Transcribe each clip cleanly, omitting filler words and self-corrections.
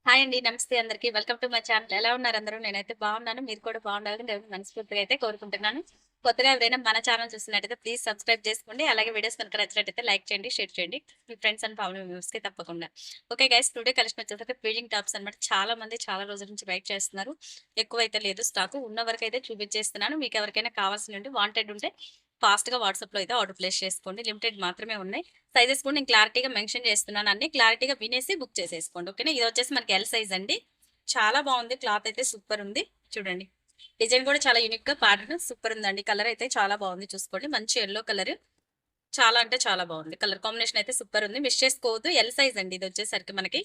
Hi అండి. నమస్తే అందరికి. Welcome to my channel. ఎలా ఉన్నారు అందరూ? నేనైతే బాగున్నాను. మీరు కూడా బాగుండాలని దేవుడిని మనస్ఫూర్తిగా అయితే కోరుకుంటున్నాను. కొత్తగా ఎవరైనా మన ఛానల్ చూస్తున్నట్టయితే ప్లీజ్ సబ్స్క్రైబ్ చేసుకోండి. అలాగే వీడియోస్ కనుక నచ్చినట్టయితే లైక్ చేయండి, షేర్ చేయండి. మీ ఫ్రెండ్స్ అండ్ ఫ్యామిలీ మెంబర్స్‌కి తప్పకుండా. ఓకే గైస్, టుడే కలెక్షన్ వచ్చేసరికి ఫీడింగ్ టాప్స్ అన్నమాట. చాలా మంది చాలా రోజుల నుంచి వెయిట్ చేస్తున్నారు. ఎక్కువైతే లేదు స్టాకు. ఉన్న వరకైతే చూపించేస్తున్నాను. మీకు ఎవరికైనా కావాల్సినవి వాంటెడ్ ఉంటే ఫాస్ట్‌గా వాట్సాప్‌లో అయితే ఆర్డర్ ప్లేస్ చేసుకోండి. లిమిటెడ్ మాత్రమే ఉన్నాయి. సైజెస్ కూడా నేను క్లారిటీగా మెన్షన్ చేస్తున్నాను. అన్ని క్లారిటీగా వినేసి బుక్ చేసేసుకోండి. ఓకేనా. ఇది వచ్చేసి మనకి ఎల్ సైజ్ అండి. చాలా బాగుంది. క్లాత్ అయితే సూపర్ ఉంది. చూడండి, డిజైన్ కూడా చాలా యూనిక్ గా ప్యాటర్న్ సూపర్ ఉందండి. కలర్ అయితే చాలా బాగుంది. చూసుకోండి, మంచి ఎల్లో కలర్. చాలా అంటే చాలా బాగుంది. కలర్ కాంబినేషన్ అయితే సూపర్ ఉంది. మిస్ చేసుకోవద్దు. ఎల్ సైజ్ అండి. ఇది వచ్చేసరికి మనకి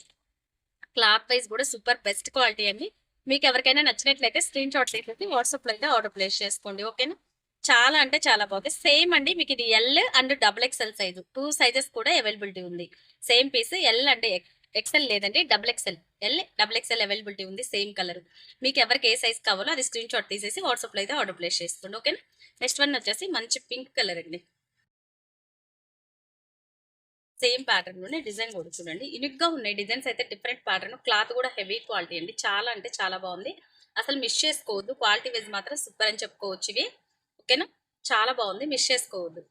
క్లాత్ వైజ్ కూడా సూపర్ బెస్ట్ క్వాలిటీ అండి. మీకు ఎవరికైనా నచ్చినట్లయితే స్క్రీన్ షాట్ తీసేసి వాట్సాప్ లో అయితే ఆర్డర్ ప్లేస్ చేసుకోండి. ఓకేనా. చాలా అంటే చాలా బాగుంది. సేమ్ అండి, మీకు ఇది L and double XL size, two sizes కూడా అవైలబిలిటీ ఉంది. Same piece. ఎల్ అంటే ఎక్స్ఎల్ లేదండి, double XL. L double XL availability ఉంది. Same colour. మీకు ఎవరికి ఏ సైజ్ కావాలో అది స్క్రీన్ షాట్ తీసేసి వాట్సాప్ లో అయితే ఆర్డర్ ప్లేస్ చేసుకోండి. ఓకేనా. నెక్స్ట్ వన్ వచ్చేసి మంచి పింక్ కలర్ అండి. సేమ్ ప్యాటర్న్ లోనే డిజైన్ కూడా చూడండి, యూనిక్ గా ఉన్నాయి. డిజైన్స్ అయితే డిఫరెంట్ ప్యాటర్న్. క్లాత్ కూడా హెవీ క్వాలిటీ అండి. చాలా అంటే చాలా బాగుంది. అసలు మిస్ చేసుకోవద్దు. క్వాలిటీ వైజ్ మాత్రం సూపర్ అని చెప్పుకోవచ్చు ఇవి. ఓకేనా. చాలా బాగుంది. మిస్ చేసుకోవద్దు.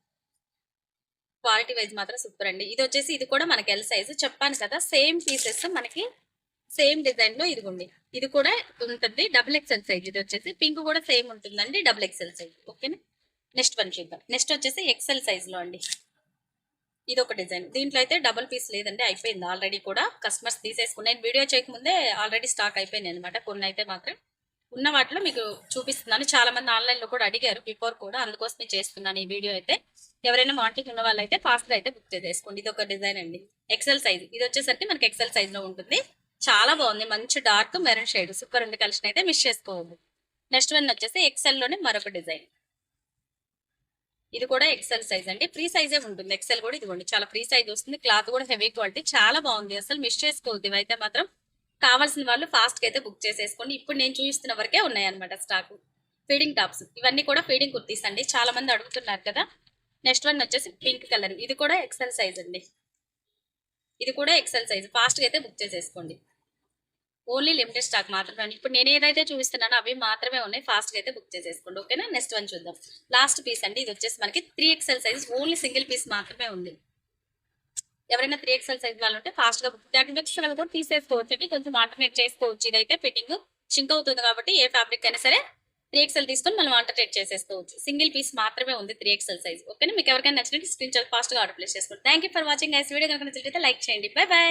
క్వాలిటీ వైజ్ మాత్రం సూపర్ అండి. ఇది వచ్చేసి ఇది కూడా మనకి ఎల్ సైజ్ చెప్పాను కదా. సేమ్ పీసెస్ మనకి సేమ్ డిజైన్ లో ఇదిగోండి. ఇది కూడా ఉంటుంది డబుల్ ఎక్స్ఎల్ సైజ్. ఇది వచ్చేసి పింక్ కూడా సేమ్ ఉంటుందండి, డబుల్ ఎక్స్ఎల్ సైజ్. ఓకేనా. నెక్స్ట్ వన్ చూద్దాం. నెక్స్ట్ వచ్చేసి ఎక్స్ఎల్ సైజ్ లో అండి. ఇది ఒక డిజైన్. దీంట్లో అయితే డబుల్ పీస్ లేదండి, అయిపోయింది ఆల్రెడీ. కూడా కస్టమర్స్ తీసేసుకున్నాయి. నేను వీడియో చేయకముందే ఆల్రెడీ స్టాక్ అయిపోయింది అనమాట. కొన్ని అయితే మాత్రం ఉన్న వాటిలో మీకు చూపిస్తున్నాను. చాలా మంది ఆన్లైన్ లో కూడా అడిగారు బిఫోర్ కూడా, అందుకోసమే చేస్తున్నాను ఈ వీడియో అయితే. ఎవరైనా వాంటింగ్ ఉన్న వాళ్ళు అయితే ఫాస్ట్ గా అయితే బుక్ చేసేసుకోండి. ఇది ఒక డిజైన్ అండి. XL size. ఇది వచ్చేసరికి మనకి ఎక్సెల్ సైజ్ లో ఉంటుంది. చాలా బాగుంది. మంచి డార్క్ మెరూన్ షేడ్ సూపర్ ఉంది. కలెక్షన్ అయితే మిస్ చేసుకోవద్దు. నెక్స్ట్ వన్ వచ్చేసి ఎక్సెల్ లోనే మరొక డిజైన్. ఇది కూడా ఎక్సెల్ సైజ్ అండి. ఫ్రీ సైజే ఉంటుంది. ఎక్సెల్ కూడా ఇదిగోండి, చాలా ఫ్రీ సైజ్ వస్తుంది. క్లాత్ కూడా హెవీ క్వాలిటీ, చాలా బాగుంది. అసలు మిస్ చేసుకోవద్దు. ఇవైతే మాత్రం కావాల్సిన వాళ్ళు ఫాస్ట్ గా అయితే బుక్ చేసేసుకోండి. ఇప్పుడు నేను చూపిస్తున్న వరకే ఉన్నాయి అనమాట స్టాక్. ఫీడింగ్ టాప్స్ ఇవన్నీ కూడా ఫీడింగ్ కుర్తీస్ అండి. చాలా మంది అడుగుతున్నారు కదా. నెక్స్ట్ వన్ వచ్చేసి పింక్ కలర్. ఇది కూడా ఎక్సెల్ సైజ్ అండి. ఇది కూడా ఎక్సెల్ సైజ్. ఫాస్ట్ గా అయితే బుక్ చేసేసుకోండి. ఓన్లీ లిమిటెడ్ స్టాక్ మాత్రమే. ఇప్పుడు నేను ఏదైతే చూపిస్తున్నానో అవి మాత్రమే ఉన్నాయి. ఫాస్ట్ గా అయితే బుక్ చేసేసుకోండి. ఓకేనా. నెక్స్ట్ వన్ చూద్దాం. లాస్ట్ పీస్ అండి. ఇది వచ్చేసి మనకి 3XL size. Only single piece మాత్రమే ఉంది. ఎవరైనా 3XL సైజ్ వాళ్ళు ఉంటే ఫాస్ట్ గా బుక్ కూడా తీసేసుకోవచ్చు. కొంచెం ఆల్టర్నేట్ చేసుకోవచ్చు. ఇదైతే ఫిట్టింగ్ షింక్ అవుతుంది కాబట్టి ఏ ఫ్యాబ్రిక్ అయినా సరే 3XL తీసుకొని మనం ఆల్టర్నేట్ చేసేసుకోవచ్చు. సింగిల్ పీస్ మాత్రమే ఉంది 3XL సైజ్. ఓకేనా. మీకు ఎవరికైనా నచ్చినట్టు స్క్రీన్ షాట్ ఫాస్ట్ గా ఆర్డర్ ప్లేస్ చేసుకోండి. Thank for watching guys. Video కనుక నచ్చినట్లయితే లైక్ చేయండి. By by.